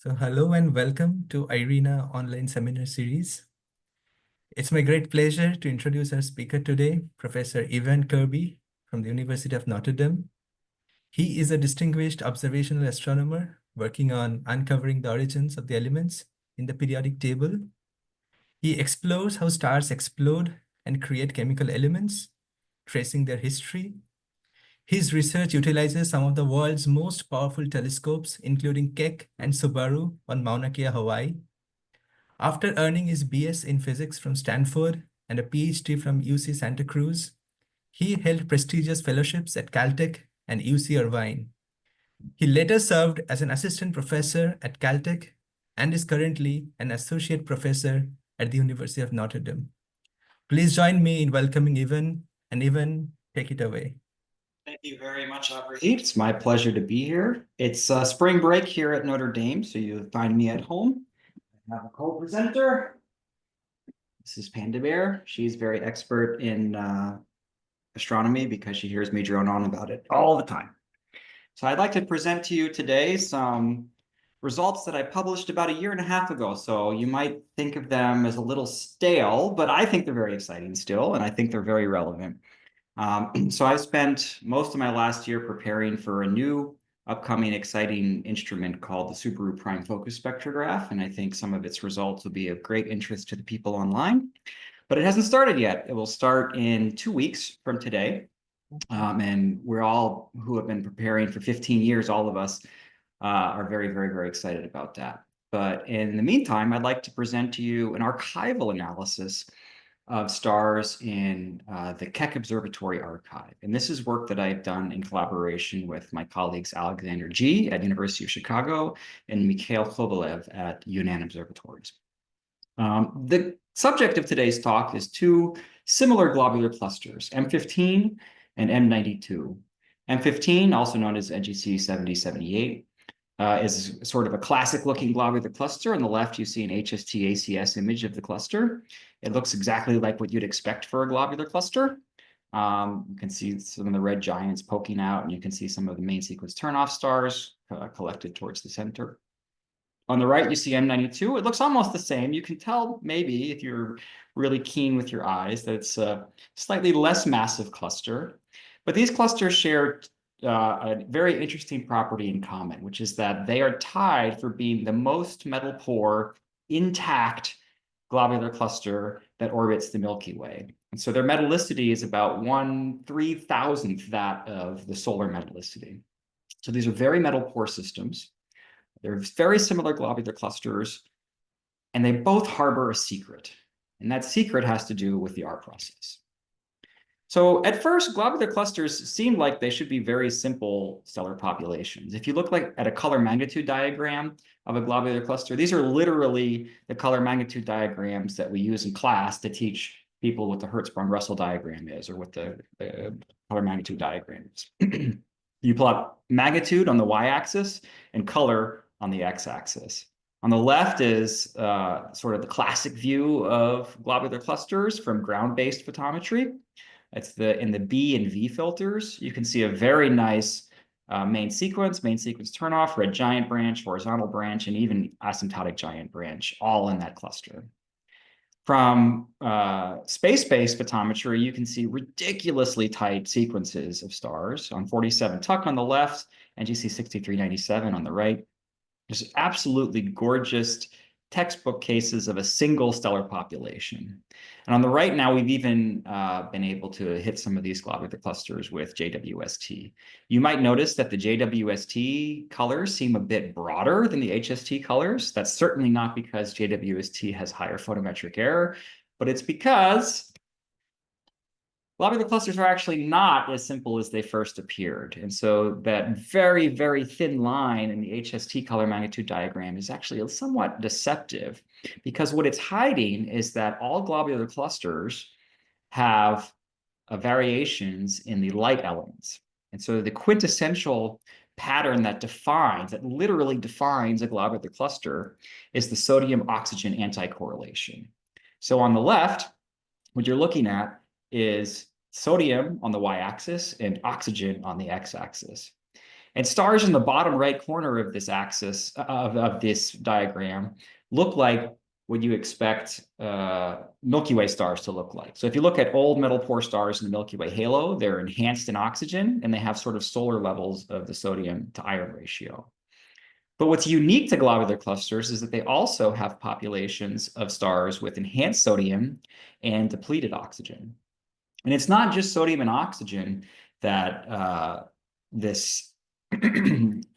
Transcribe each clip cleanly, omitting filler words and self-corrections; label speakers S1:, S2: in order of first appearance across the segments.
S1: So hello and welcome to IRENA online seminar series. It's my great pleasure to introduce our speaker today, Professor Kirby from the University of Notre Dame. He is a distinguished observational astronomer working on uncovering the origins of the elements in the periodic table. He explores how stars explode and create chemical elements, tracing their history. His research utilizes some of the world's most powerful telescopes, including Keck and Subaru on Mauna Kea, Hawaii. After earning his BS in physics from Stanford and a PhD from UC Santa Cruz, he held prestigious fellowships at Caltech and UC Irvine. He later served as an assistant professor at Caltech and is currently an associate professor at the University of Notre Dame. Please join me in welcoming Ivan, and Ivan, take it away.
S2: Thank you very much, Abraham. It's my pleasure to be here. It's spring break here at Notre Dame, so you'll find me at home. I have a co-presenter. This is Panda Bear. She's very expert in astronomy because she hears me drone on about it all the time. So I'd like to present to you today some results that I published about a year and a half ago. So you might think of them as a little stale, but I think they're very exciting still, and I think they're very relevant. So I've spent most of my last year preparing for a new upcoming exciting instrument called the Subaru Prime Focus Spectrograph, and I think some of its results will be of great interest to the people online. But it hasn't started yet. It will start in 2 weeks from today. And we're all who have been preparing for 15 years, all of us are very, very, very excited about that. But in the meantime, I'd like to present to you an archival analysis of stars in the Keck Observatory Archive. And this is work that I've done in collaboration with my colleagues Alexander G. at University of Chicago and Mikhail Khobalev at Yunnan Observatories. The subject of today's talk is two similar globular clusters, M15 and M92. M15, also known as NGC 7078, is sort of a classic looking globular cluster. On the left, you see an HST ACS image of the cluster. It looks exactly like what you'd expect for a globular cluster. You can see some of the red giants poking out, and you can see some of the main sequence turnoff stars collected towards the center. On the right, you see M92. It looks almost the same. You can tell maybe if you're really keen with your eyes that it's a slightly less massive cluster. But these clusters share a very interesting property in common, which is that they are tied for being the most metal poor, intact globular cluster that orbits the Milky Way. And so their metallicity is about 1/3000th that of the solar metallicity. So these are very metal poor systems. They're very similar globular clusters, and they both harbor a secret. And that secret has to do with the R process. So at first, globular clusters seem like they should be very simple stellar populations. If you look at a color magnitude diagram of a globular cluster, these are literally the color magnitude diagrams that we use in class to teach people what the Hertzsprung-Russell diagram is, or what the color magnitude diagram is. You plot magnitude on the y-axis and color on the x-axis. On the left is sort of the classic view of globular clusters from ground-based photometry. It's in the B and V filters. You can see a very nice main sequence turnoff, red giant branch, horizontal branch, and even asymptotic giant branch, all in that cluster. From space-based photometry, you can see ridiculously tight sequences of stars on 47 Tuck on the left and GC 6397 on the right. There's absolutely gorgeous textbook cases of a single stellar population. And on the right now, we've even been able to hit some of these globular clusters with JWST. You might notice that the JWST colors seem a bit broader than the HST colors. That's certainly not because JWST has higher photometric error, but it's because globular clusters are actually not as simple as they first appeared. And so that very, very thin line in the HST color magnitude diagram is actually somewhat deceptive, because what it's hiding is that all globular clusters have variations in the light elements. And so the quintessential pattern that literally defines a globular cluster is the sodium-oxygen anticorrelation. So on the left, what you're looking at is sodium on the y-axis and oxygen on the x-axis. And stars in the bottom right corner of this axis of this diagram look like what you expect Milky Way stars to look like. So if you look at old metal poor stars in the Milky Way halo, they're enhanced in oxygen, and they have sort of solar levels of the sodium to iron ratio. But what's unique to globular clusters is that they also have populations of stars with enhanced sodium and depleted oxygen. And it's not just sodium and oxygen that this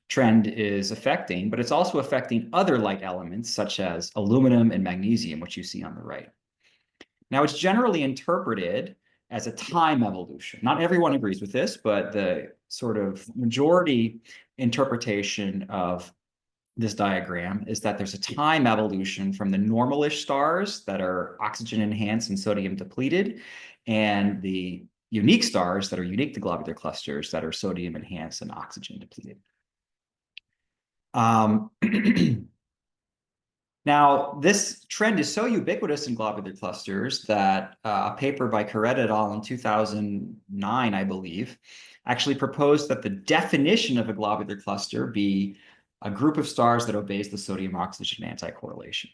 S2: trend is affecting, but it's also affecting other light elements such as aluminum and magnesium, which you see on the right. Now, it's generally interpreted as a time evolution. Not everyone agrees with this, but the sort of majority interpretation of this diagram is that there's a time evolution from the normalish stars that are oxygen enhanced and sodium depleted, and the unique stars that are unique to globular clusters that are sodium enhanced and oxygen depleted. Now, this trend is so ubiquitous in globular clusters that a paper by Corretta et al. In 2009, I believe, actually proposed that the definition of a globular cluster be a group of stars that obeys the sodium-oxygen anti-correlation.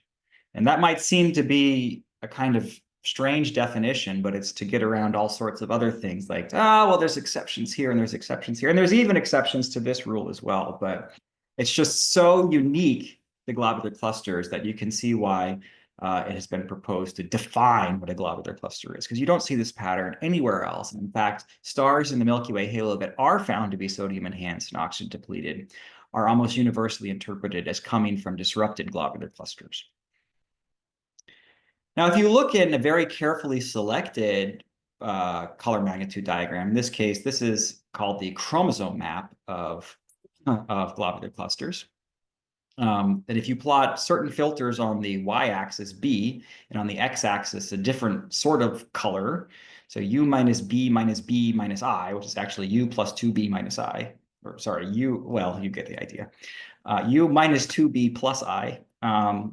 S2: And that might seem to be a kind of strange definition, but it's to get around all sorts of other things like, well, there's exceptions here and there's exceptions here. And there's even exceptions to this rule as well. But it's just so unique, the globular clusters, that you can see why it has been proposed to define what a globular cluster is, because you don't see this pattern anywhere else. And in fact, stars in the Milky Way halo that are found to be sodium enhanced and oxygen depleted are almost universally interpreted as coming from disrupted globular clusters. Now, if you look in a very carefully selected color magnitude diagram, in this case, this is called the chromosome map of globular clusters. That if you plot certain filters on the y-axis B and on the x-axis a different sort of color, so U minus B minus I, which is actually U plus 2B minus I, or sorry, well, you get the idea. U minus 2B plus I,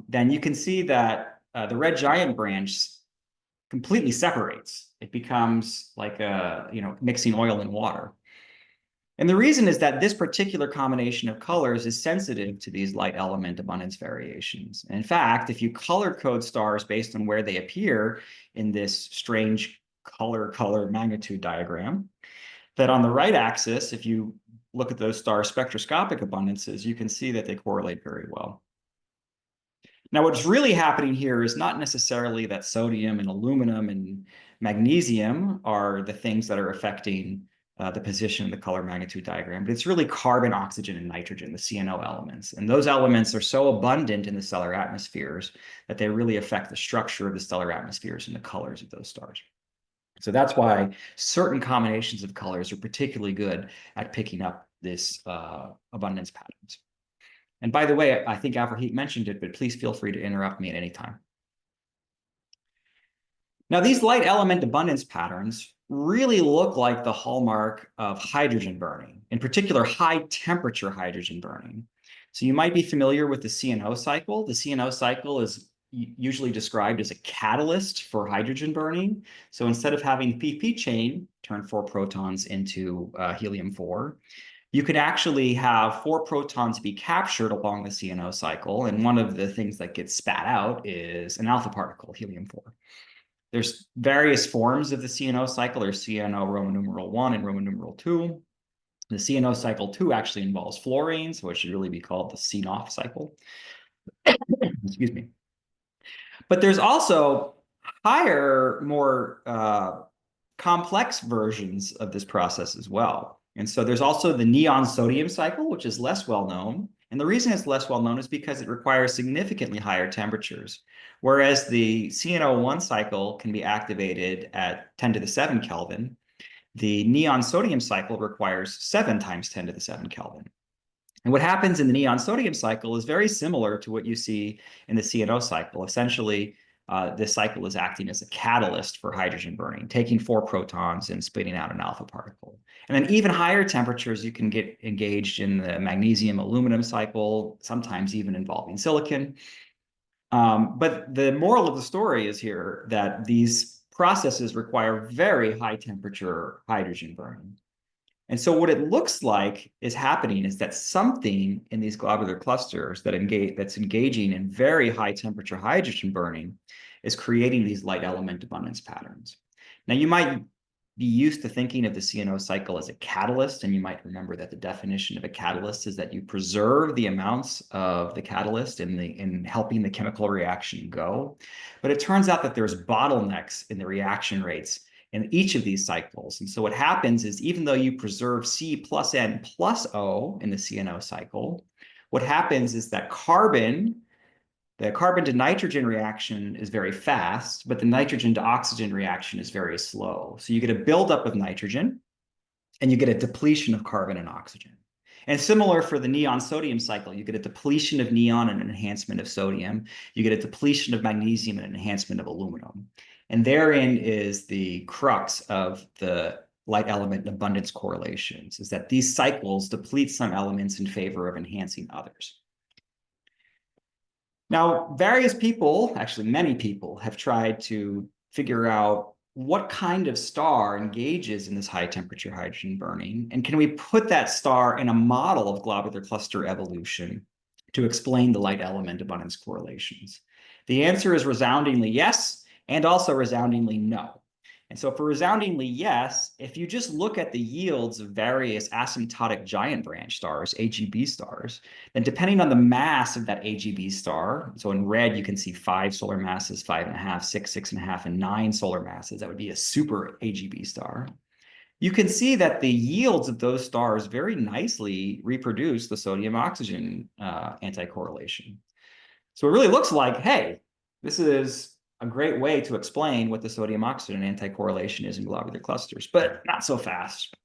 S2: then you can see that the red giant branch completely separates. It becomes like mixing oil and water. And the reason is that this particular combination of colors is sensitive to these light element abundance variations. And in fact, if you color code stars based on where they appear in this strange color magnitude diagram, that on the right axis, if you look at those star spectroscopic abundances, you can see that they correlate very well. Now, what's really happening here is not necessarily that sodium and aluminum and magnesium are the things that are affecting the position of the color magnitude diagram, but it's really carbon, oxygen, and nitrogen, the CNO elements. And those elements are so abundant in the stellar atmospheres that they really affect the structure of the stellar atmospheres and the colors of those stars. So that's why certain combinations of colors are particularly good at picking up this abundance patterns. And by the way, I think Avrahit mentioned it, but please feel free to interrupt me at any time. Now, these light element abundance patterns really look like the hallmark of hydrogen burning, in particular, high temperature hydrogen burning. So you might be familiar with the CNO cycle. The CNO cycle is usually described as a catalyst for hydrogen burning. So instead of having PP chain turn 4 protons into helium-4, you could actually have 4 protons be captured along the CNO cycle. And one of the things that gets spat out is an alpha particle, helium-4. There's various forms of the CNO cycle. There's CNO Roman numeral 1 and Roman numeral 2. The CNO cycle 2 actually involves fluorine, so it should really be called the CNOF cycle. Excuse me. But there's also higher, more complex versions of this process as well. And so there's also the neon sodium cycle, which is less well known. And the reason it's less well known is because it requires significantly higher temperatures. Whereas the CNO1 cycle can be activated at 10 to the 7 Kelvin, the neon sodium cycle requires 7 times 10 to the 7 Kelvin. And what happens in the neon sodium cycle is very similar to what you see in the CNO cycle. Essentially, this cycle is acting as a catalyst for hydrogen burning, taking 4 protons and spitting out an alpha particle. And then even higher temperatures, you can get engaged in the magnesium aluminum cycle, sometimes even involving silicon. But the moral of the story is here that these processes require very high temperature hydrogen burning. And so what it looks like is happening is that something in these globular clusters that's engaging in very high temperature hydrogen burning is creating these light element abundance patterns. Now you might be used to thinking of the CNO cycle as a catalyst, and you might remember that the definition of a catalyst is that you preserve the amounts of the catalyst in helping the chemical reaction go. But it turns out that there's bottlenecks in the reaction rates in each of these cycles. And so what happens is even though you preserve C plus N plus O in the CNO cycle, what happens is that the carbon to nitrogen reaction is very fast, but the nitrogen to oxygen reaction is very slow. So you get a buildup of nitrogen and you get a depletion of carbon and oxygen. And similar for the neon sodium cycle, you get a depletion of neon and an enhancement of sodium. You get a depletion of magnesium and an enhancement of aluminum. And therein is the crux of the light element abundance correlations, is that these cycles deplete some elements in favor of enhancing others. Now, various people, actually many people, have tried to figure out what kind of star engages in this high temperature hydrogen burning, and can we put that star in a model of globular cluster evolution to explain the light element abundance correlations? The answer is resoundingly yes, and also resoundingly no. And so for resoundingly yes, if you just look at the yields of various asymptotic giant branch stars, AGB stars, then depending on the mass of that AGB star, so in red you can see 5 solar masses, 5.5, 6, 6.5, and 9 solar masses, that would be a super AGB star. You can see that the yields of those stars very nicely reproduce the sodium-oxygen anti-correlation. So it really looks like, hey, this is a great way to explain what the sodium-oxygen anti-correlation is in globular clusters, but not so fast.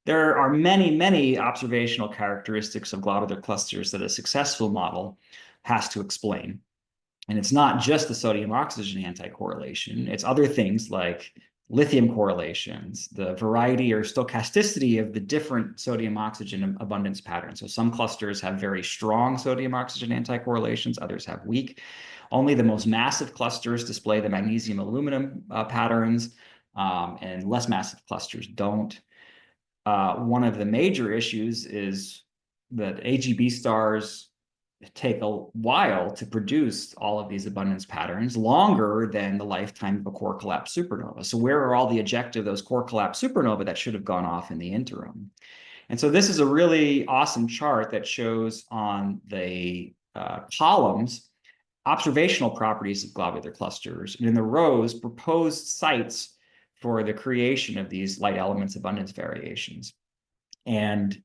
S2: There are many, many observational characteristics of globular clusters that a successful model has to explain. And it's not just the sodium-oxygen anti-correlation, it's other things like lithium correlations, the variety or stochasticity of the different sodium-oxygen abundance patterns. So some clusters have very strong sodium-oxygen anti-correlations, others have weak. Only the most massive clusters display the magnesium-aluminum patterns, and less massive clusters don't. One of the major issues is that AGB stars take a while to produce all of these abundance patterns, longer than the lifetime of a core collapse supernova. So where are all the ejecta of those core collapse supernova that should have gone off in the interim? And so this is a really awesome chart that shows on the columns observational properties of globular clusters, and in the rows, proposed sites for the creation of these light elements abundance variations. And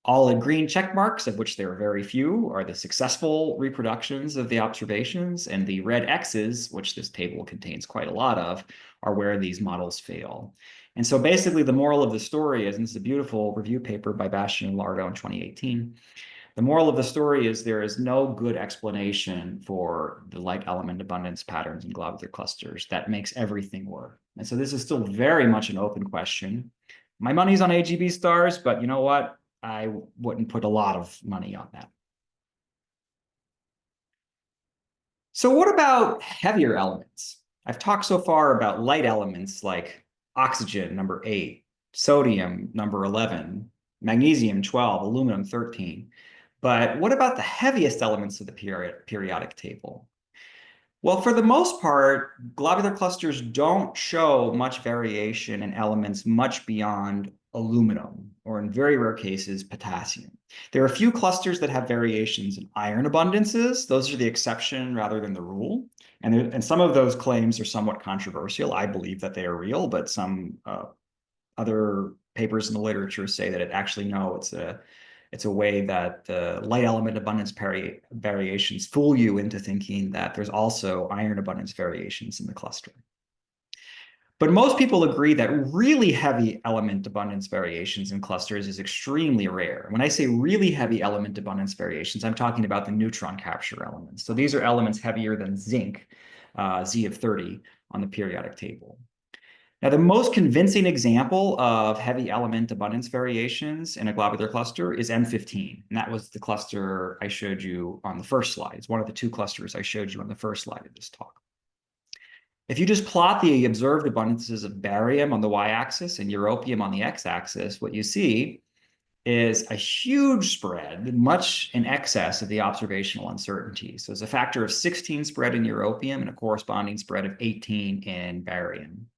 S2: all in green check marks, of which there are very few, are the successful reproductions of the observations, and the red X's, which this table contains quite a lot of, are where these models fail. And so basically the moral of the story is, and this is a beautiful review paper by Bastian and Lardo in 2018, the moral of the story is there is no good explanation for the light element abundance patterns in globular clusters that makes everything work. And so this is still very much an open question. My money's on AGB stars, but you know what? I wouldn't put a lot of money on that. So what about heavier elements? I've talked so far about light elements like oxygen, number 8, sodium, number 11, magnesium, 12, aluminum, 13. But what about the heaviest elements of the periodic table? Well, for the most part, globular clusters don't show much variation in elements much beyond aluminum, or in very rare cases, potassium. There are a few clusters that have variations in iron abundances. Those are the exception rather than the rule. And some of those claims are somewhat controversial. I believe that they are real, but some other papers in the literature say that it's a way that the light element abundance variations fool you into thinking that there's also iron abundance variations in the cluster. But most people agree that really heavy element abundance variations in clusters is extremely rare. When I say really heavy element abundance variations, I'm talking about the neutron-capture elements. So these are elements heavier than zinc, Z of 30, on the periodic table. Now, the most convincing example of heavy element abundance variations in a globular cluster is M15. And that was the cluster I showed you on the first slide. It's one of the two clusters I showed you on the first slide of this talk. If you just plot the observed abundances of barium on the y-axis and europium on the x-axis, what you see is a huge spread, much in excess of the observational uncertainty. So it's a factor of 16 spread in europium and a corresponding spread of 18 in barium.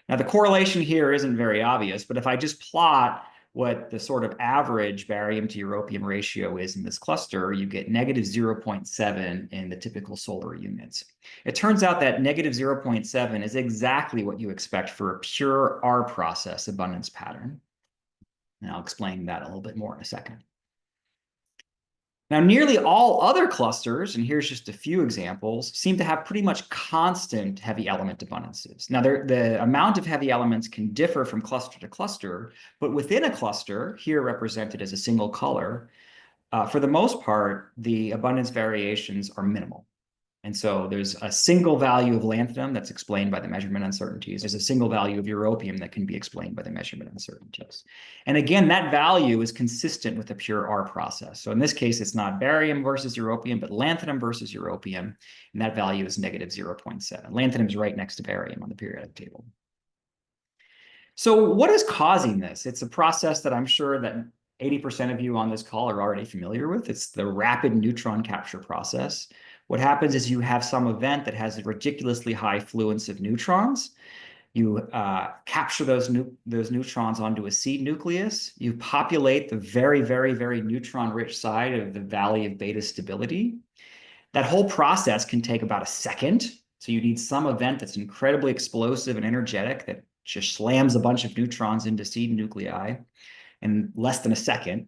S2: Now, the correlation here isn't very obvious, but if I just plot what the sort of average barium to europium ratio is in this cluster, you get negative 0.7 in the typical solar units. It turns out that negative 0.7 is exactly what you expect for a pure R process abundance pattern. And I'll explain that a little bit more in a second. Now, nearly all other clusters, and here's just a few examples, seem to have pretty much constant heavy element abundances. Now, the amount of heavy elements can differ from cluster to cluster, but within a cluster, here represented as a single color, for the most part, the abundance variations are minimal. And so there's a single value of lanthanum that's explained by the measurement uncertainties. There's a single value of europium that can be explained by the measurement uncertainties. And again, that value is consistent with the pure R process. So in this case, it's not barium versus europium, but lanthanum versus europium. And that value is negative 0.7. Lanthanum is right next to barium on the periodic table. So what is causing this? It's a process that I'm sure that 80% of you on this call are already familiar with. It's the rapid neutron capture process. What happens is you have some event that has a ridiculously high fluence of neutrons. You capture those neutrons onto a seed nucleus. You populate the very, very, very neutron-rich side of the valley of beta stability. That whole process can take about a second. So you need some event that's incredibly explosive and energetic that just slams a bunch of neutrons into seed nuclei in less than a second.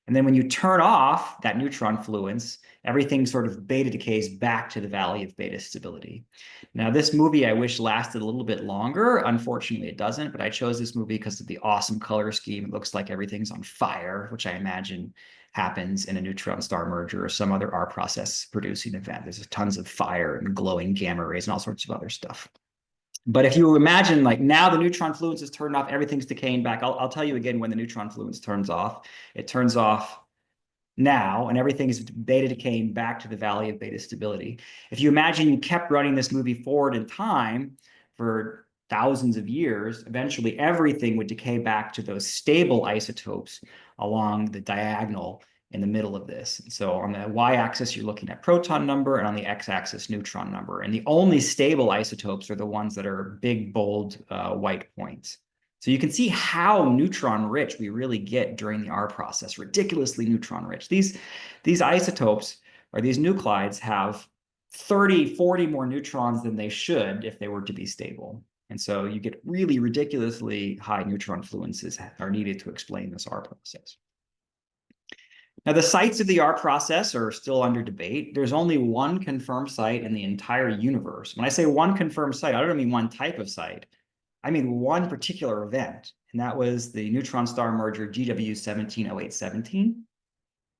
S2: And then when you turn off that neutron fluence, everything sort of beta decays back to the valley of beta stability. Now, this movie I wish lasted a little bit longer. Unfortunately, it doesn't, but I chose this movie because of the awesome color scheme. It looks like everything's on fire, which I imagine happens in a neutron star merger or some other R process producing event. There's tons of fire and glowing gamma rays and all sorts of other stuff. But if you imagine, like, now the neutron fluence is turned off, everything's decaying back. I'll tell you again when the neutron fluence turns off. It turns off now, and everything is beta decaying back to the valley of beta stability. If you imagine you kept running this movie forward in time for thousands of years, eventually everything would decay back to those stable isotopes along the diagonal in the middle of this. So on the y-axis, you're looking at proton number, and on the x-axis, neutron number. And the only stable isotopes are the ones that are big, bold, white points. So you can see how neutron-rich we really get during the R process, ridiculously neutron-rich. These isotopes, or these nuclides, have 30, 40 more neutrons than they should if they were to be stable. And so you get really ridiculously high neutron fluences are needed to explain this R process. Now, the sites of the R process are still under debate. There's only one confirmed site in the entire universe. When I say one confirmed site, I don't mean one type of site. I mean one particular event, and that was the neutron star merger GW170817.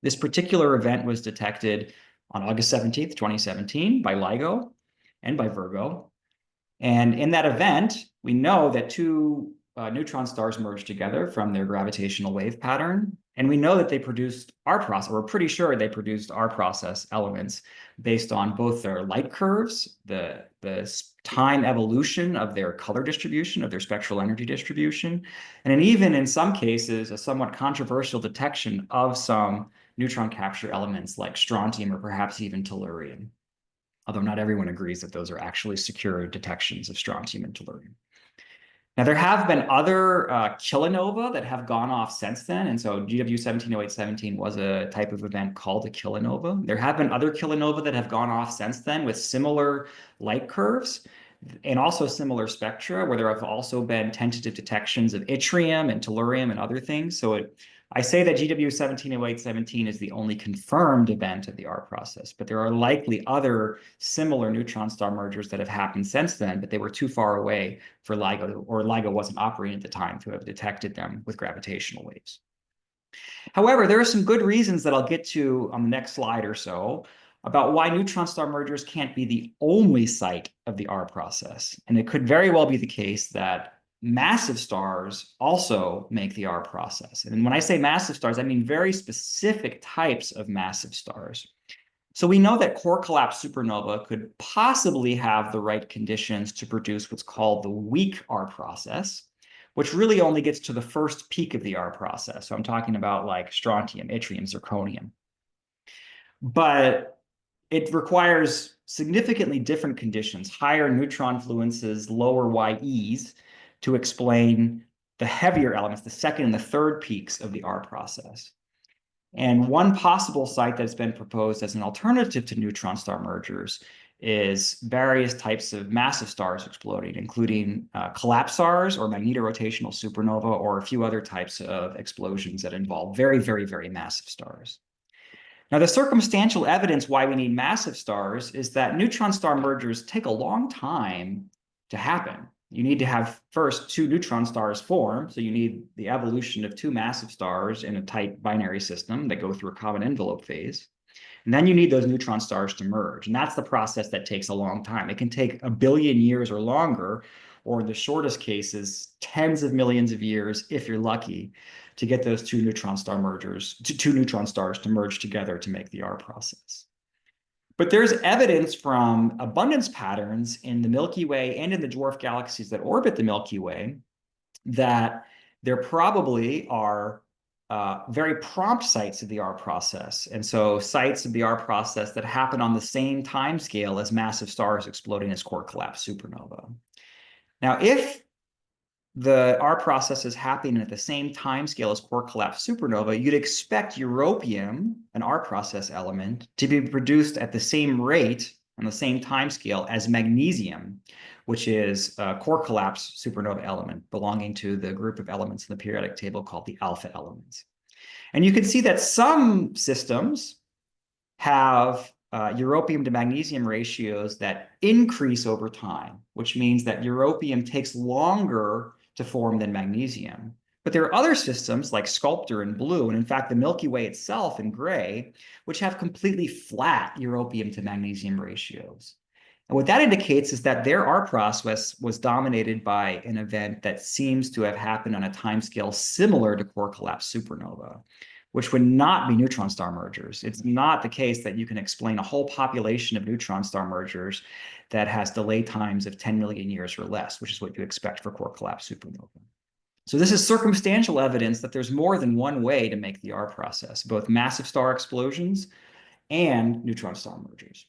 S2: This particular event was detected on August 17th, 2017 by LIGO and by Virgo. And in that event, we know that two neutron stars merged together from their gravitational wave pattern. And we know that they produced R process. We're pretty sure they produced R process elements based on both their light curves, the time evolution of their color distribution, of their spectral energy distribution, and even in some cases, a somewhat controversial detection of some neutron capture elements like strontium or perhaps even tellurium. Although not everyone agrees that those are actually secure detections of strontium and tellurium. Now, there have been other kilonova that have gone off since then. And so GW170817 was a type of event called a kilonova. There have been other kilonova that have gone off since then with similar light curves and also similar spectra, where there have also been tentative detections of yttrium and tellurium and other things. So I say that GW170817 is the only confirmed event of the R process, but there are likely other similar neutron star mergers that have happened since then, but they were too far away for LIGO, or LIGO wasn't operating at the time to have detected them with gravitational waves. However, there are some good reasons that I'll get to on the next slide or so about why neutron star mergers can't be the only site of the R process. And it could very well be the case that massive stars also make the R process. And when I say massive stars, I mean very specific types of massive stars. So we know that core collapse supernova could possibly have the right conditions to produce what's called the weak R process, which really only gets to the first peak of the R process. So I'm talking about like strontium, yttrium, zirconium. But it requires significantly different conditions, higher neutron fluences, lower YEs, to explain the heavier elements, the second and the third peaks of the R process. And one possible site that's been proposed as an alternative to neutron star mergers is various types of massive stars exploding, including collapsars or magnetorotational supernova, or a few other types of explosions that involve very, very, very massive stars. Now, the circumstantial evidence why we need massive stars is that neutron star mergers take a long time to happen. You need to have first two neutron stars form. So you need the evolution of two massive stars in a tight binary system that go through a common envelope phase. And then you need those neutron stars to merge. And that's the process that takes a long time. It can take 1 billion years or longer, or in the shortest cases, tens of millions of years, if you're lucky, to get those two neutron stars to merge together to make the R process. But there's evidence from abundance patterns in the Milky Way and in the dwarf galaxies that orbit the Milky Way that there probably are very prompt sites of the R process. And so sites of the R process that happen on the same time scale as massive stars exploding as core collapse supernova. Now, if the R process is happening at the same time scale as core collapse supernova, you'd expect europium, an R process element, to be produced at the same rate on the same time scale as magnesium, which is a core collapse supernova element belonging to the group of elements in the periodic table called the alpha elements. And you can see that some systems have europium to magnesium ratios that increase over time, which means that europium takes longer to form than magnesium. But there are other systems like Sculptor in blue, and in fact, the Milky Way itself in gray, which have completely flat europium to magnesium ratios. And what that indicates is that their R process was dominated by an event that seems to have happened on a timescale similar to core collapse supernova, which would not be neutron star mergers. It's not the case that you can explain a whole population of neutron star mergers that has delay times of 10 million years or less, which is what you expect for core collapse supernova. So this is circumstantial evidence that there's more than one way to make the R process, both massive star explosions and neutron star mergers.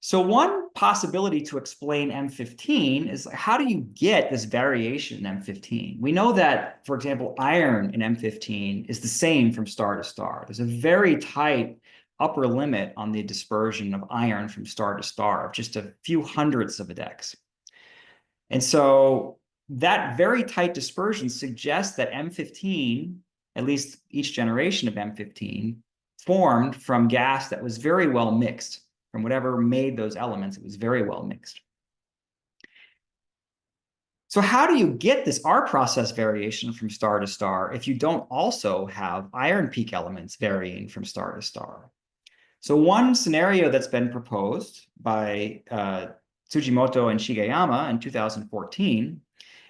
S2: So one possibility to explain M15 is how do you get this variation in M15? We know that, for example, iron in M15 is the same from star to star. There's a very tight upper limit on the dispersion of iron from star to star of just a few hundredths of a dex. And so that very tight dispersion suggests that M15, at least each generation of M15, formed from gas that was very well mixed. From whatever made those elements, it was very well mixed. So how do you get this R process variation from star to star if you don't also have iron peak elements varying from star to star? So one scenario that's been proposed by Tsujimoto and Shigeyama in 2014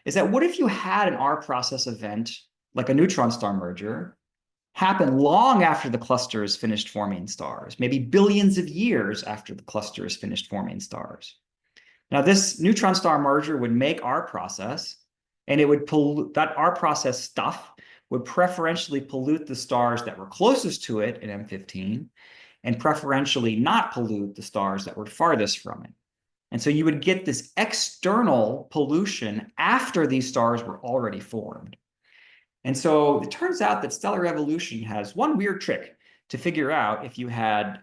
S2: is that what if you had an R process event like a neutron star merger happen long after the cluster is finished forming stars, maybe billions of years after the cluster is finished forming stars. Now, this neutron star merger would make R process, and it would pollute that R process stuff would preferentially pollute the stars that were closest to it in M15, and preferentially not pollute the stars that were farthest from it. And so you would get this external pollution after these stars were already formed. And so it turns out that stellar evolution has one weird trick to figure out if you had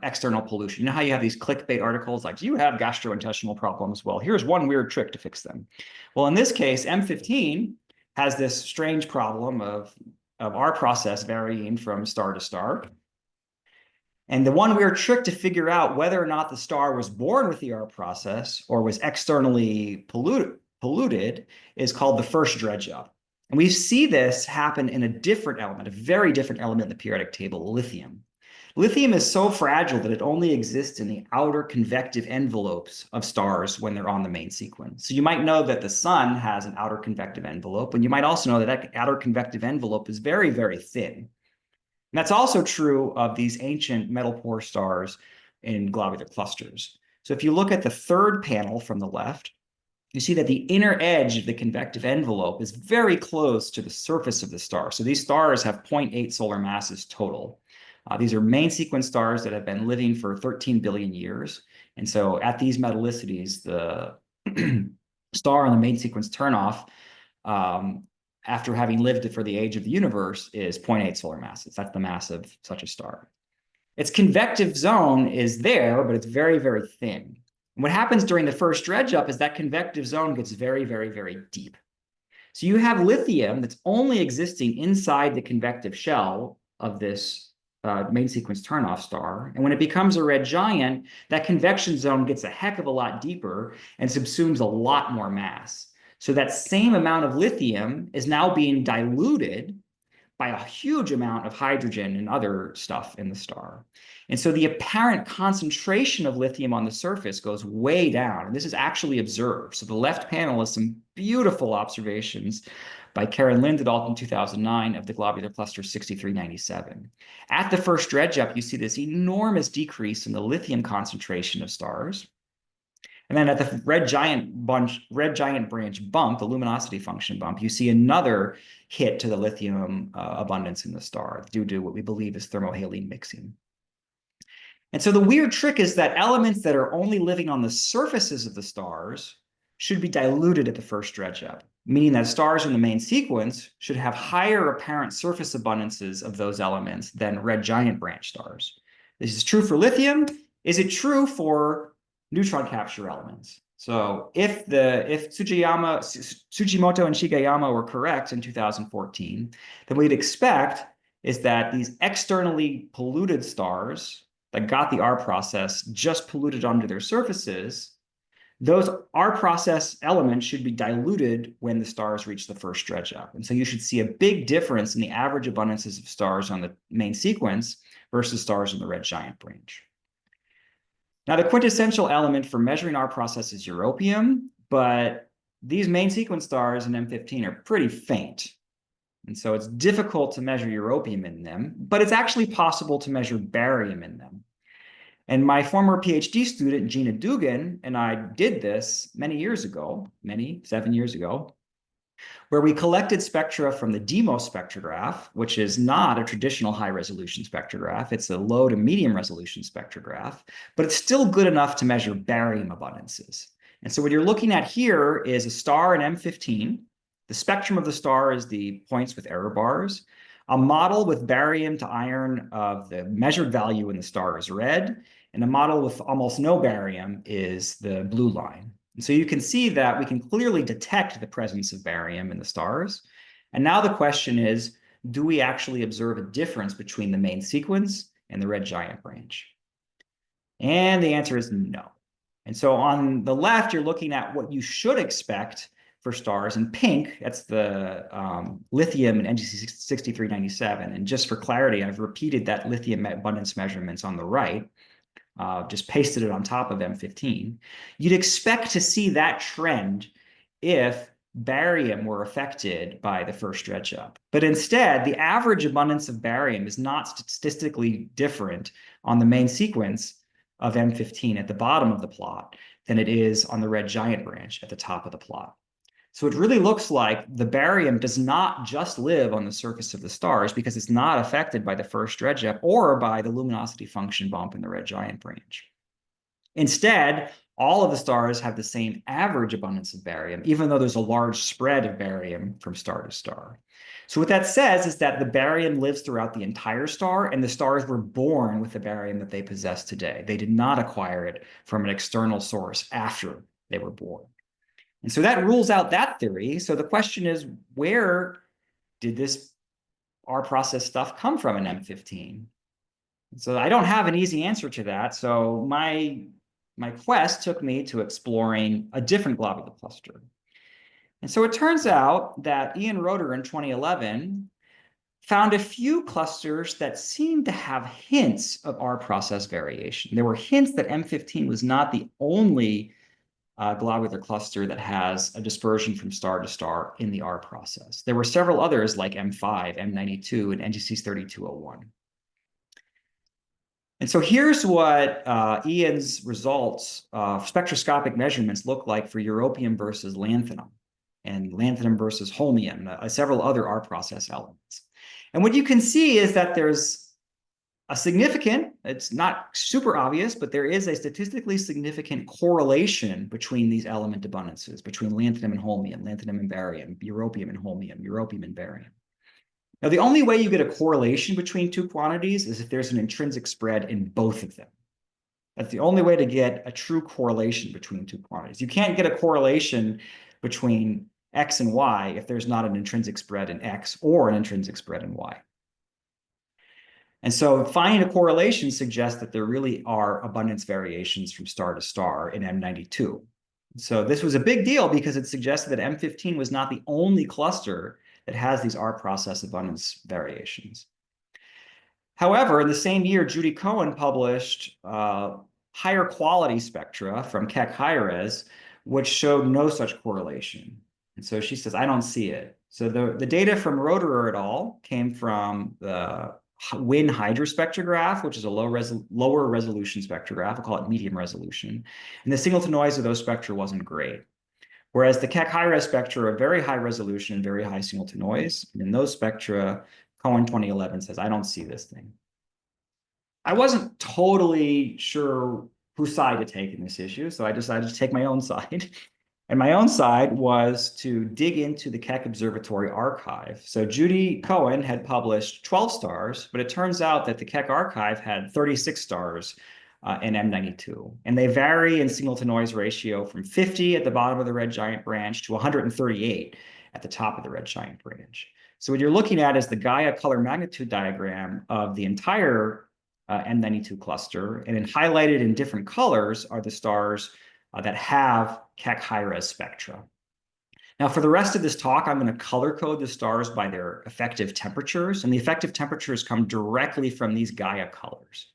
S2: external pollution. You know how you have these clickbait articles like, do you have gastrointestinal problems? Well, here's one weird trick to fix them. Well, in this case, M15 has this strange problem of our process varying from star to star. And the one weird trick to figure out whether or not the star was born with the R process or was externally polluted is called the first dredge up. And we see this happen in a different element, a very different element in the periodic table, lithium. Lithium is so fragile that it only exists in the outer convective envelopes of stars when they're on the main sequence. So you might know that the sun has an outer convective envelope, and you might also know that that outer convective envelope is very, very thin. And that's also true of these ancient metal-poor stars in globular clusters. So if you look at the third panel from the left, you see that the inner edge of the convective envelope is very close to the surface of the star. So these stars have 0.8 solar masses total. These are main sequence stars that have been living for 13 billion years. And so at these metallicities, the star on the main sequence turnoff, after having lived for the age of the universe, is 0.8 solar masses. That's the mass of such a star. Its convective zone is there, but it's very, very thin. And what happens during the first dredge up is that convective zone gets very, very, very deep. So you have lithium that's only existing inside the convective shell of this main sequence turnoff star. And when it becomes a red giant, that convection zone gets a heck of a lot deeper and subsumes a lot more mass. So that same amount of lithium is now being diluted by a huge amount of hydrogen and other stuff in the star. And so the apparent concentration of lithium on the surface goes way down. And this is actually observed. So the left panel is some beautiful observations by Karen Lindendahl in 2009 of the globular cluster 6397. At the first dredge up, you see this enormous decrease in the lithium concentration of stars. And then at the red giant branch bump, the luminosity function bump, you see another hit to the lithium abundance in the star due to what we believe is thermohaline mixing. And so the weird trick is that elements that are only living on the surfaces of the stars should be diluted at the first dredge up, meaning that stars in the main sequence should have higher apparent surface abundances of those elements than red giant branch stars. This is true for lithium. Is it true for neutron capture elements? So if Tsujimoto and Shigeyama were correct in 2014, then we'd expect is that these externally polluted stars that got the R process just polluted onto their surfaces, those R process elements should be diluted when the stars reach the first dredge up. And so you should see a big difference in the average abundances of stars on the main sequence versus stars in the red giant branch. Now, the quintessential element for measuring our process is europium, but these main sequence stars in M15 are pretty faint. And so it's difficult to measure europium in them, but it's actually possible to measure barium in them. And my former PhD student, Gina Dugan, and I did this many years ago, 7 years ago, where we collected spectra from the DEMOS spectrograph, which is not a traditional high-resolution spectrograph. It's a low to medium-resolution spectrograph, but it's still good enough to measure barium abundances. And so what you're looking at here is a star in M15. The spectrum of the star is the points with error bars. A model with barium to iron of the measured value in the star is red, and a model with almost no barium is the blue line. And so you can see that we can clearly detect the presence of barium in the stars. And now the question is, do we actually observe a difference between the main sequence and the red giant branch? And the answer is no. And so on the left, you're looking at what you should expect for stars. In pink, that's the lithium in NGC 6397. And just for clarity, I've repeated that lithium abundance measurements on the right. Just pasted it on top of M15, you'd expect to see that trend if barium were affected by the first dredge up. But instead, the average abundance of barium is not statistically different on the main sequence of M15 at the bottom of the plot than it is on the red giant branch at the top of the plot. So it really looks like the barium does not just live on the surface of the stars because it's not affected by the first dredge up or by the luminosity function bump in the red giant branch. Instead, all of the stars have the same average abundance of barium, even though there's a large spread of barium from star to star. So what that says is that the barium lives throughout the entire star, and the stars were born with the barium that they possess today. They did not acquire it from an external source after they were born. And so that rules out that theory. So the question is, where did this R process stuff come from in M15? So I don't have an easy answer to that. So my quest took me to exploring a different globular cluster. And so it turns out that Ian Roeder in 2011 found a few clusters that seemed to have hints of R process variation. There were hints that M15 was not the only globular cluster that has a dispersion from star to star in the R process. There were several others like M5, M92, and NGC 3201. And so here's what Ian's results, spectroscopic measurements look like for europium versus lanthanum, and lanthanum versus holmium, several other R process elements. And what you can see is that there's a significant, it's not super obvious, but there is a statistically significant correlation between these element abundances, between lanthanum and holmium, lanthanum and barium, europium and holmium, europium and barium. Now, the only way you get a correlation between two quantities is if there's an intrinsic spread in both of them. That's the only way to get a true correlation between two quantities. You can't get a correlation between X and Y if there's not an intrinsic spread in X or an intrinsic spread in Y. And so finding a correlation suggests that there really are abundance variations from star to star in M92. So this was a big deal because it suggested that M15 was not the only cluster that has these R process abundance variations. However, in the same year, Judy Cohen published higher quality spectra from Keck high-res, which showed no such correlation. And so she says, I don't see it. So the data from Roederer et al. Came from the WIN hydrospectrograph, which is a lower resolution spectrograph. We'll call it medium resolution. And the signal to noise of those spectra wasn't great. Whereas the Keck high-res spectra are very high resolution and very high signal to noise. And in those spectra, Cohen 2011 says, I don't see this thing. I wasn't totally sure whose side to take in this issue, so I decided to take my own side. And my own side was to dig into the Keck Observatory archive. So Judy Cohen had published 12 stars, but it turns out that the Keck archive had 36 stars in M92. And they vary in signal to noise ratio from 50 at the bottom of the red giant branch to 138 at the top of the red giant branch. So what you're looking at is the Gaia color magnitude diagram of the entire M92 cluster. And then highlighted in different colors are the stars that have Keck high-res spectra. Now, for the rest of this talk, I'm going to color code the stars by their effective temperatures. And the effective temperatures come directly from these Gaia colors.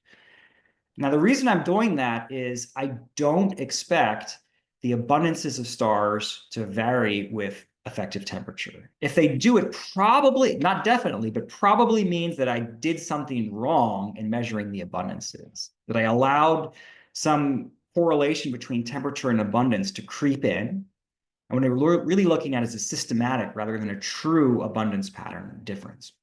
S2: Now, the reason I'm doing that is I don't expect the abundances of stars to vary with effective temperature. If they do, it probably, not definitely, but probably means that I did something wrong in measuring the abundances, that I allowed some correlation between temperature and abundance to creep in. And what we're really looking at is a systematic rather than a true abundance pattern difference.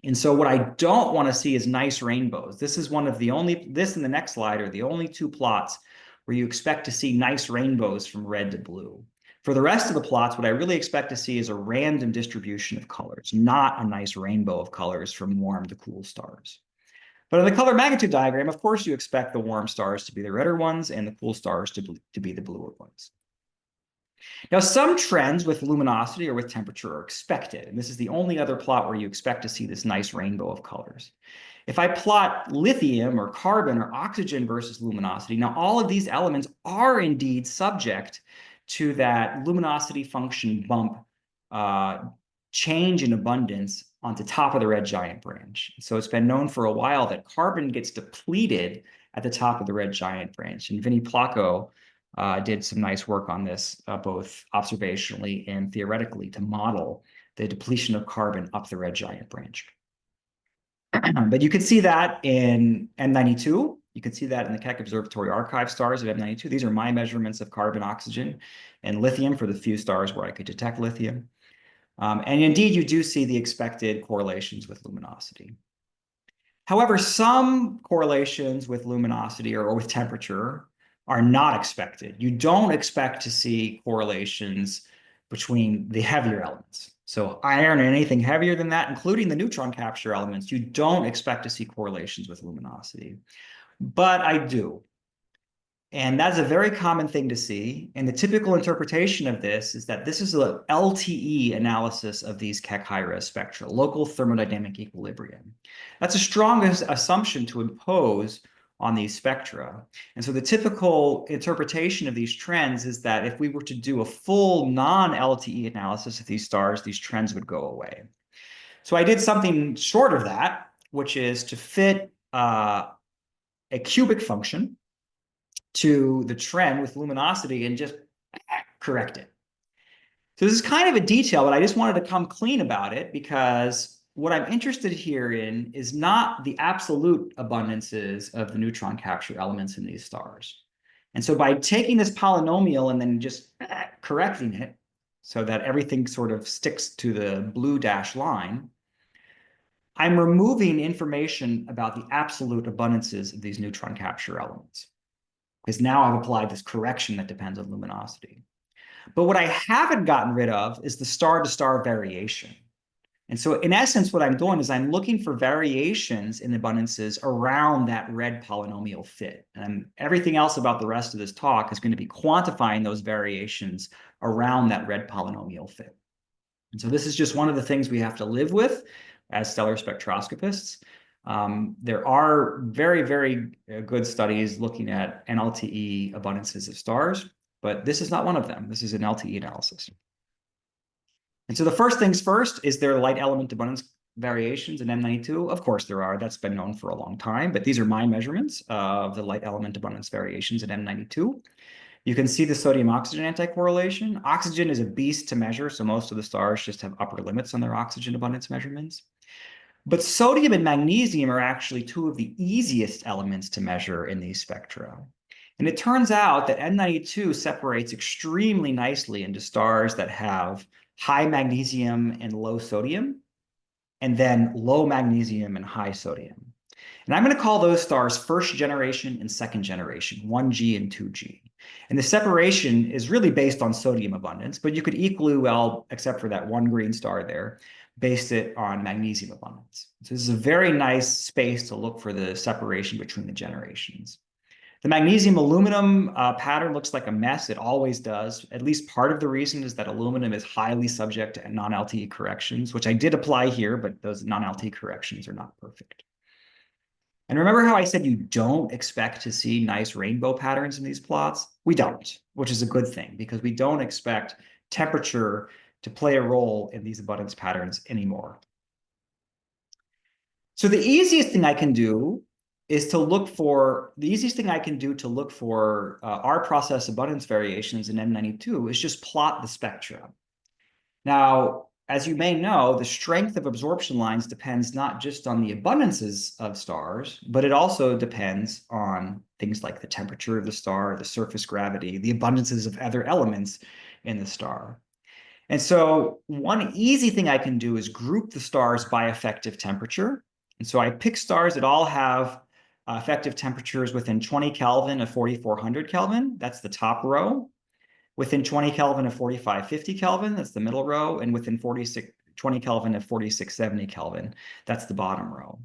S2: And so what I don't want to see is nice rainbows. This is one of the only, this and the next slide are the only two plots where you expect to see nice rainbows from red to blue. For the rest of the plots, what I really expect to see is a random distribution of colors, not a nice rainbow of colors from warm to cool stars. But in the color magnitude diagram, of course, you expect the warm stars to be the redder ones and the cool stars to be the bluer ones. Now, some trends with luminosity or with temperature are expected, and this is the only other plot where you expect to see this nice rainbow of colors. If I plot lithium or carbon or oxygen versus luminosity, now all of these elements are indeed subject to that luminosity function bump change in abundance on the top of the red giant branch. So it's been known for a while that carbon gets depleted at the top of the red giant branch. And Vinnie Placco did some nice work on this, both observationally and theoretically, to model the depletion of carbon up the red giant branch. But you can see that in M92. You can see that in the Keck Observatory archive stars of M92. These are my measurements of carbon, oxygen, and lithium for the few stars where I could detect lithium. And indeed, you do see the expected correlations with luminosity. However, some correlations with luminosity or with temperature are not expected. You don't expect to see correlations between the heavier elements. So iron and anything heavier than that, including the neutron capture elements, you don't expect to see correlations with luminosity. But I do. And that's a very common thing to see. And the typical interpretation of this is that this is an LTE analysis of these Keck high-res spectra, local thermodynamic equilibrium. That's a strong assumption to impose on these spectra. And so the typical interpretation of these trends is that if we were to do a full non-LTE analysis of these stars, these trends would go away. So I did something short of that, which is to fit a cubic function to the trend with luminosity and just correct it. So this is kind of a detail, but I just wanted to come clean about it because what I'm interested here in is not the absolute abundances of the neutron capture elements in these stars. And so by taking this polynomial and then just correcting it so that everything sort of sticks to the blue dashed line, I'm removing information about the absolute abundances of these neutron capture elements. Because now I've applied this correction that depends on luminosity. But what I haven't gotten rid of is the star-to-star variation. And so in essence, what I'm doing is I'm looking for variations in abundances around that red polynomial fit. And everything else about the rest of this talk is going to be quantifying those variations around that red polynomial fit. And so this is just one of the things we have to live with as stellar spectroscopists. There are very, very good studies looking at NLTE abundances of stars, but this is not one of them. This is an LTE analysis. And so the first things first, is there light element abundance variations in M92? Of course there are. That's been known for a long time, but these are my measurements of the light element abundance variations in M92. You can see the sodium-oxygen anticorrelation. Oxygen is a beast to measure, so most of the stars just have upper limits on their oxygen abundance measurements. But sodium and magnesium are actually two of the easiest elements to measure in these spectra. And it turns out that M92 separates extremely nicely into stars that have high magnesium and low sodium, and then low magnesium and high sodium. And I'm going to call those stars first generation and second generation, 1G and 2G. And the separation is really based on sodium abundance, but you could equally well, except for that one green star there, base it on magnesium abundance. So this is a very nice space to look for the separation between the generations. The magnesium aluminum pattern looks like a mess. It always does. At least part of the reason is that aluminum is highly subject to non-LTE corrections, which I did apply here, but those non-LTE corrections are not perfect. And remember how I said you don't expect to see nice rainbow patterns in these plots? We don't, which is a good thing because we don't expect temperature to play a role in these abundance patterns anymore. So the easiest thing I can do to look for R process abundance variations in M92 is just plot the spectra. Now, as you may know, the strength of absorption lines depends not just on the abundances of stars, but it also depends on things like the temperature of the star, the surface gravity, the abundances of other elements in the star. And so one easy thing I can do is group the stars by effective temperature. And so I pick stars that all have effective temperatures within 20 Kelvin of 4400 Kelvin. That's the top row. Within 20 Kelvin of 4550 Kelvin, that's the middle row. And within 20 Kelvin of 4670 Kelvin, that's the bottom row.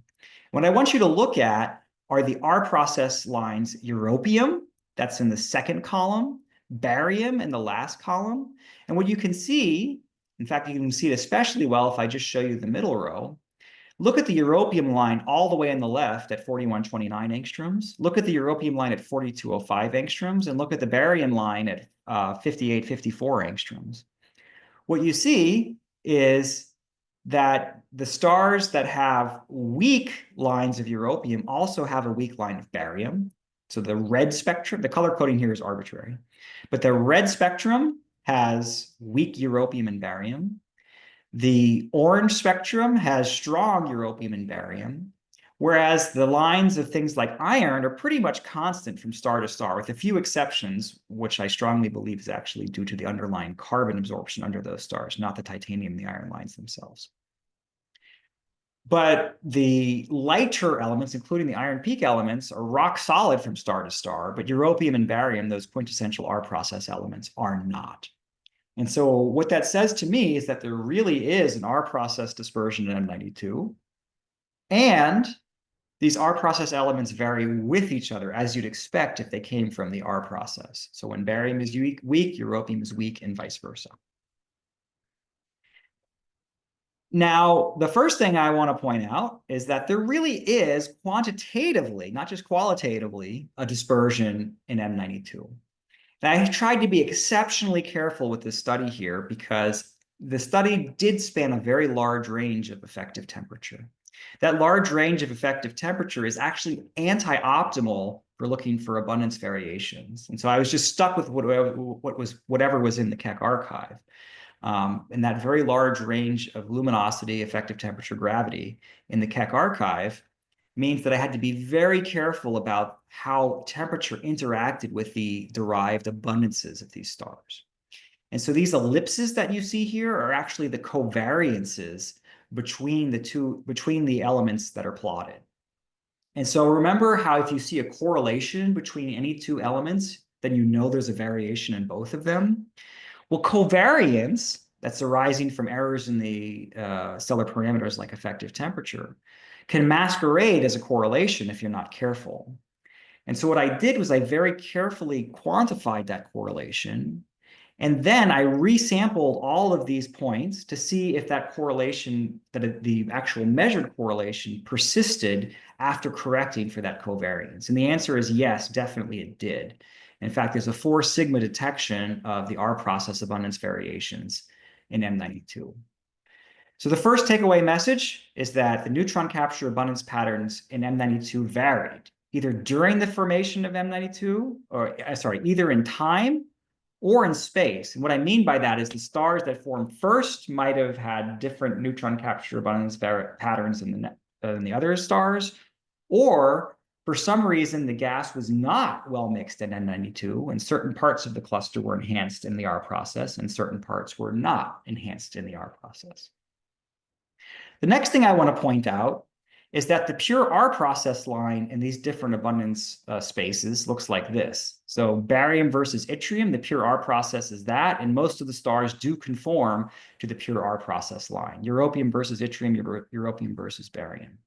S2: What I want you to look at are the R process lines europium, that's in the second column, barium in the last column. And what you can see, in fact, you can see it especially well if I just show you the middle row. Look at the europium line all the way on the left at 4129 angstroms. Look at the europium line at 4205 angstroms, and look at the barium line at 5854 angstroms. What you see is that the stars that have weak lines of europium also have a weak line of barium. So the red spectrum, the color coding here is arbitrary, but the red spectrum has weak europium and barium. The orange spectrum has strong europium and barium, whereas the lines of things like iron are pretty much constant from star to star, with a few exceptions, which I strongly believe is actually due to the underlying carbon absorption under those stars, not the titanium and the iron lines themselves. But the lighter elements, including the iron peak elements, are rock solid from star to star, but europium and barium, those quintessential R process elements, are not. And so what that says to me is that there really is an R process dispersion in M92, and these R process elements vary with each other, as you'd expect if they came from the R process. So when barium is weak, europium is weak, and vice versa. Now, the first thing I want to point out is that there really is quantitatively, not just qualitatively, a dispersion in M92. And I tried to be exceptionally careful with this study here because the study did span a very large range of effective temperature. That large range of effective temperature is actually anti-optimal for looking for abundance variations. And so I was just stuck with whatever was in the Keck archive. in that very large range of luminosity, effective temperature, gravity in the Keck archive, means that I had to be very careful about how temperature interacted with the derived abundances of these stars. And so these ellipses that you see here are actually the covariances between the elements that are plotted. And so remember how if you see a correlation between any two elements, then you know there's a variation in both of them. Well, covariance that's arising from errors in the stellar parameters like effective temperature can masquerade as a correlation if you're not careful. And so what I did was I very carefully quantified that correlation. And then I resampled all of these points to see if that correlation, the actual measured correlation, persisted after correcting for that covariance. And the answer is yes, definitely it did. In fact, there's a 4 sigma detection of the R process abundance variations in M92. So the first takeaway message is that the neutron capture abundance patterns in M92 varied, either during the formation of M92, or either in time or in space. And what I mean by that is the stars that formed first might have had different neutron capture abundance patterns than the other stars, or for some reason the gas was not well mixed in M92, and certain parts of the cluster were enhanced in the R process, and certain parts were not enhanced in the R process. The next thing I want to point out is that the pure R process line in these different abundance spaces looks like this. So barium versus yttrium, the pure R process is that, and most of the stars do conform to the pure R process line. Europium versus yttrium, europium versus barium.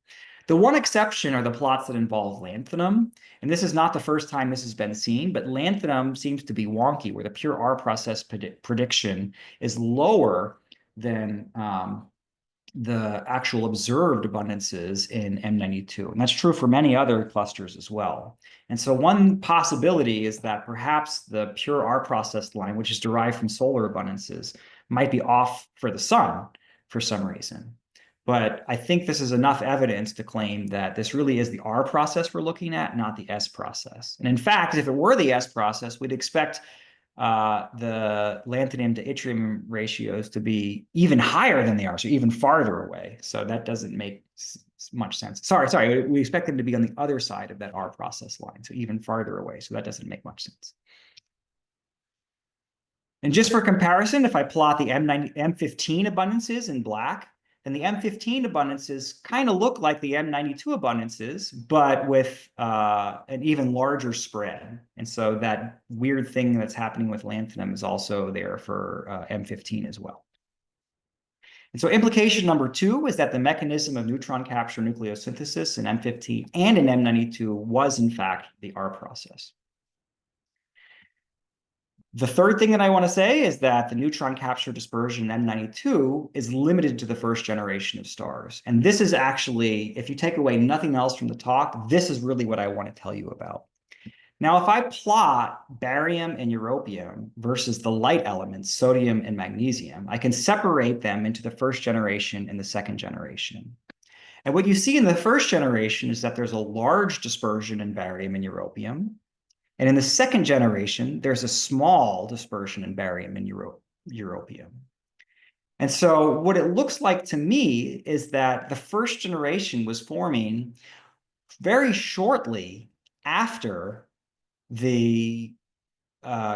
S2: The one exception are the plots that involve lanthanum, and this is not the first time this has been seen, but lanthanum seems to be wonky, where the pure R process prediction is lower than the actual observed abundances in M92. And that's true for many other clusters as well. And so one possibility is that perhaps the pure R process line, which is derived from solar abundances, might be off for the sun for some reason. But I think this is enough evidence to claim that this really is the R process we're looking at, not the S process. And in fact, if it were the S process, we'd expect the lanthanum to yttrium ratios to be even higher than they are, so even farther away. So that doesn't make much sense. Sorry, we expect them to be on the other side of that R process line, so even farther away. So that doesn't make much sense. And just for comparison, if I plot the M15 abundances in black, then the M15 abundances kind of look like the M92 abundances, but with an even larger spread. And so that weird thing that's happening with lanthanum is also there for M15 as well. And so implication number 2 is that the mechanism of neutron capture nucleosynthesis in M15 and in M92 was in fact the R process. The third thing that I want to say is that the neutron capture dispersion in M92 is limited to the first generation of stars. And this is actually, if you take away nothing else from the talk, this is really what I want to tell you about. Now, if I plot barium and europium versus the light elements, sodium and magnesium, I can separate them into the first generation and the second generation. And what you see in the first generation is that there's a large dispersion in barium and europium. And in the second generation, there's a small dispersion in barium and europium. And so what it looks like to me is that the first generation was forming very shortly after the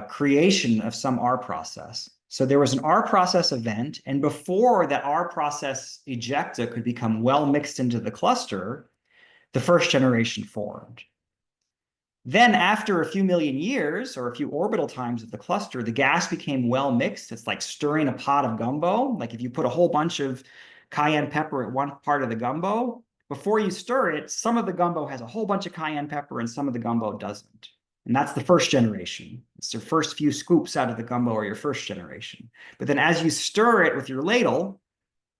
S2: creation of some R process. So there was an R process event, and before that R process ejecta could become well mixed into the cluster, the first generation formed. Then after a few million years or a few orbital times of the cluster, the gas became well mixed. It's like stirring a pot of gumbo. Like if you put a whole bunch of cayenne pepper at one part of the gumbo, before you stir it, some of the gumbo has a whole bunch of cayenne pepper and some of the gumbo doesn't. And that's the first generation. It's your first few scoops out of the gumbo or your first generation. But then as you stir it with your ladle,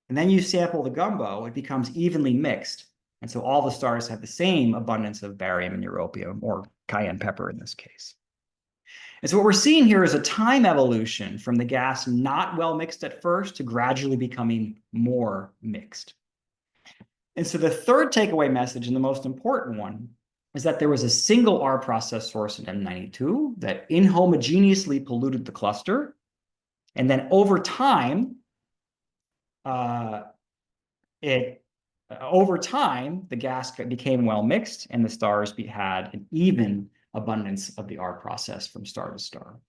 S2: and then you sample the gumbo, it becomes evenly mixed. And so all the stars have the same abundance of barium and europium, or cayenne pepper in this case. And so what we're seeing here is a time evolution from the gas not well mixed at first to gradually becoming more mixed. And so the third takeaway message, and the most important one, is that there was a single R process source in M92 that inhomogeneously polluted the cluster. And then over time, the gas became well mixed, and the stars had an even abundance of the R process from star to star.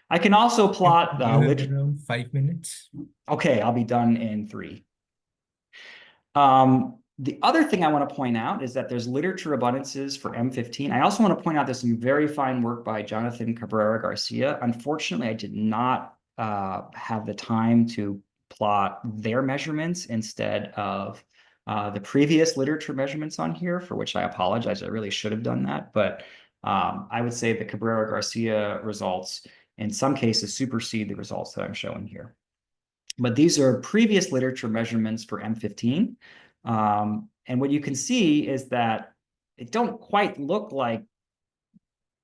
S2: I can also plot
S1: You have around 5 minutes.
S2: Okay, I'll be done in 3. The other thing I want to point out is that there's literature abundances for M15. I also want to point out there's some very fine work by Jonathan Cabrera Garcia. Unfortunately, I did not have the time to plot their measurements instead of the previous literature measurements on here, for which I apologize. I really should have done that. But I would say the Cabrera Garcia results in some cases supersede the results that I'm showing here. But these are previous literature measurements for M15. And what you can see is that it don't quite look like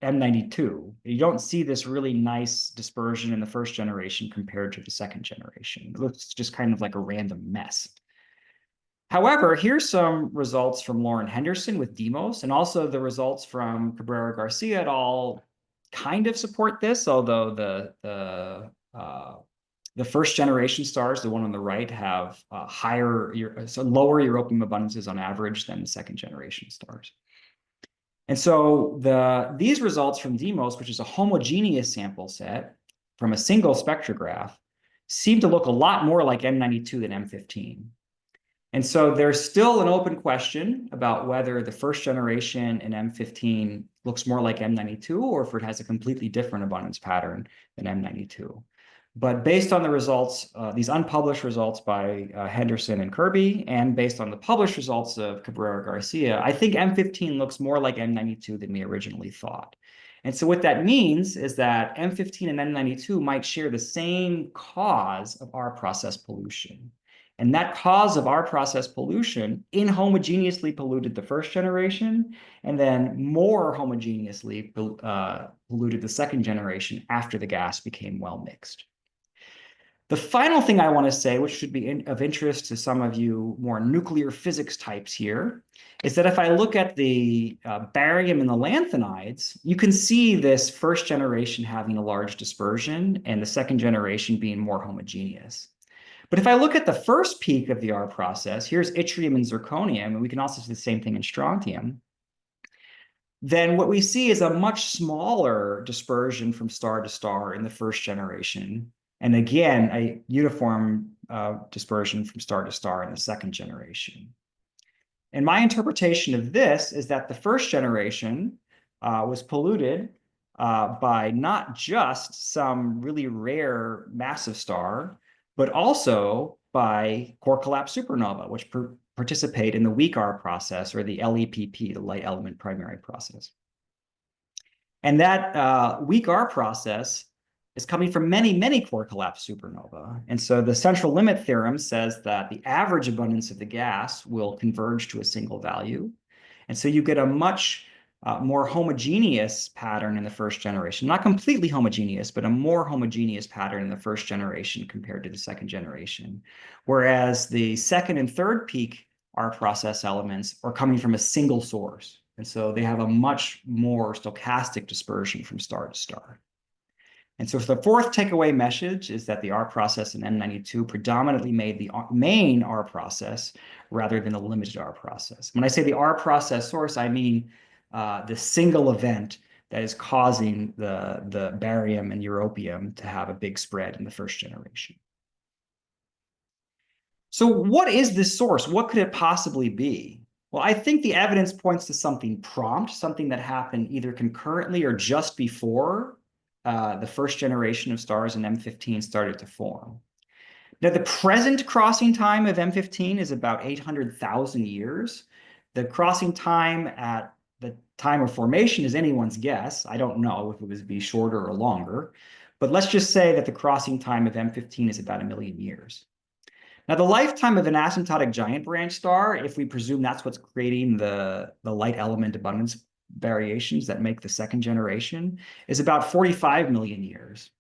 S2: M92. You don't see this really nice dispersion in the first generation compared to the second generation. It looks just kind of like a random mess. However, here's some results from Lauren Henderson with DEIMOS, and also the results from Cabrera Garcia et al. Kind of support this, although the first generation stars, the one on the right, have lower europium abundances on average than the second generation stars. And so these results from DEIMOS, which is a homogeneous sample set from a single spectrograph, seem to look a lot more like M92 than M15. And so there's still an open question about whether the first generation in M15 looks more like M92 or if it has a completely different abundance pattern than M92. But based on the results, these unpublished results by Henderson and Kirby, and based on the published results of Cabrera Garcia, I think M15 looks more like M92 than we originally thought. And so what that means is that M15 and M92 might share the same cause of R process pollution. And that cause of R process pollution inhomogeneously polluted the first generation, and then more homogeneously polluted the second generation after the gas became well mixed. The final thing I want to say, which should be of interest to some of you more nuclear physics types here, is that if I look at the barium and the lanthanides, you can see this first generation having a large dispersion and the second generation being more homogeneous. But if I look at the first peak of the R process, here's yttrium and zirconium, and we can also see the same thing in strontium, then what we see is a much smaller dispersion from star to star in the first generation. And again, a uniform dispersion from star to star in the second generation. And my interpretation of this is that the first generation was polluted by not just some really rare massive star, but also by core collapse supernova, which participate in the weak R process, or the LEPP, the light element primary process. And that weak R process is coming from many, many core collapse supernova. And so the central limit theorem says that the average abundance of the gas will converge to a single value. And so you get a much more homogeneous pattern in the first generation. Not completely homogeneous, but a more homogeneous pattern in the first generation compared to the second generation. Whereas the second and third peak R process elements are coming from a single source. And so they have a much more stochastic dispersion from star to star. And so the fourth takeaway message is that the R process in M92 predominantly made the main R process rather than the limited R process. When I say the R process source, I mean the single event that is causing the barium and europium to have a big spread in the first generation. So what is this source? What could it possibly be? Well, I think the evidence points to something prompt, something that happened either concurrently or just before the first generation of stars in M15 started to form. Now, the present crossing time of M15 is about 800,000 years. The crossing time at the time of formation is anyone's guess. I don't know if it would be shorter or longer, but let's just say that the crossing time of M15 is about 1 million years. Now, the lifetime of an asymptotic giant branch star, if we presume that's what's creating the light element abundance variations that make the second generation, is about 45 million years.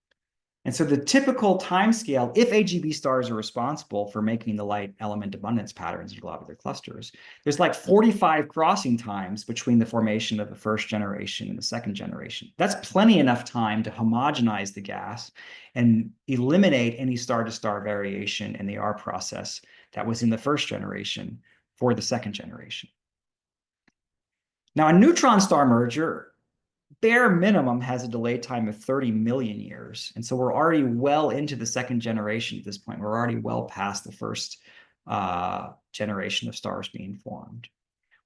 S2: And so the typical timescale, if AGB stars are responsible for making the light element abundance patterns in globular clusters, there's like 45 crossing times between the formation of the first generation and the second generation. That's plenty enough time to homogenize the gas and eliminate any star-to-star variation in the R process that was in the first generation for the second generation. Now, a neutron star merger, bare minimum, has a delay time of 30 million years. And so we're already well into the second generation at this point. We're already well past the first generation of stars being formed.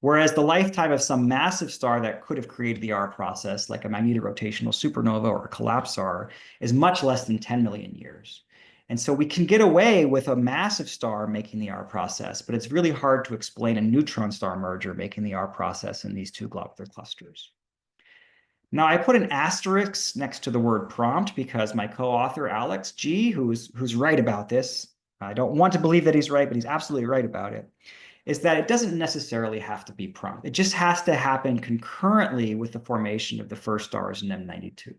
S2: Whereas the lifetime of some massive star that could have created the R process, like a magnetorotational supernova or a collapsar, is much less than 10 million years. And so we can get away with a massive star making the R process, but it's really hard to explain a neutron star merger making the R process in these two globular clusters. Now, I put an asterisk next to the word prompt because my co-author, Alex G., who's right about this, I don't want to believe that he's right, but he's absolutely right about it, is that it doesn't necessarily have to be prompt. It just has to happen concurrently with the formation of the first stars in M92.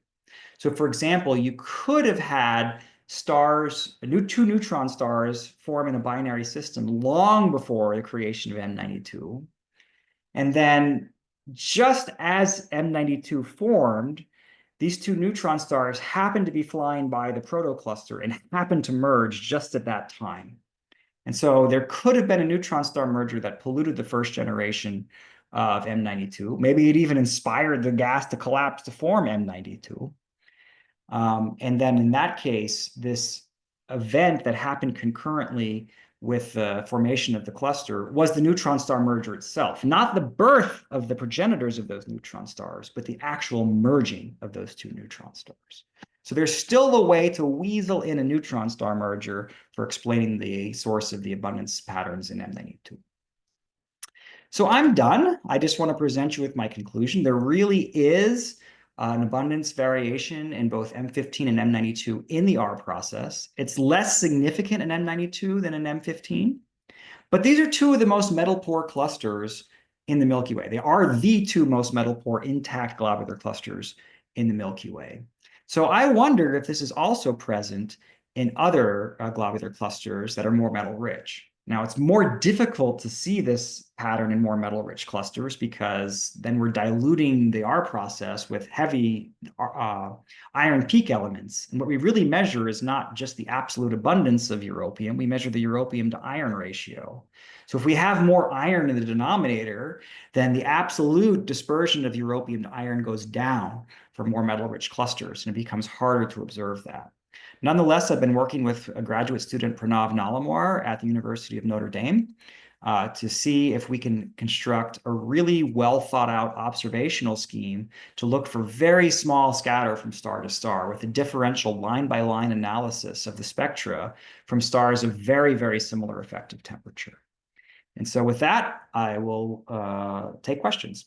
S2: So, for example, you could have had stars, two neutron stars form in a binary system long before the creation of M92. And then just as M92 formed, these two neutron stars happened to be flying by the protocluster and happened to merge just at that time. And so there could have been a neutron star merger that polluted the first generation of M92. Maybe it even inspired the gas to collapse to form M92. And then in that case, this event that happened concurrently with the formation of the cluster was the neutron star merger itself, not the birth of the progenitors of those neutron stars, but the actual merging of those two neutron stars. So there's still a way to weasel in a neutron star merger for explaining the source of the abundance patterns in M92. So I'm done. I just want to present you with my conclusion. There really is an abundance variation in both M15 and M92 in the R process. It's less significant in M92 than in M15, but these are two of the most metal-poor clusters in the Milky Way. They are the two most metal-poor intact globular clusters in the Milky Way. So I wonder if this is also present in other globular clusters that are more metal-rich. Now, it's more difficult to see this pattern in more metal-rich clusters because then we're diluting the R process with heavy iron peak elements. And what we really measure is not just the absolute abundance of europium, we measure the europium to iron ratio. So if we have more iron in the denominator, then the absolute dispersion of europium to iron goes down for more metal-rich clusters, and it becomes harder to observe that. Nonetheless, I've been working with a graduate student, Pranav Nalamwar, at the University of Notre Dame to see if we can construct a really well thought out observational scheme to look for very small scatter from star to star with a differential line by line analysis of the spectra from stars of very, very similar effective temperature. And so with that, I will take questions.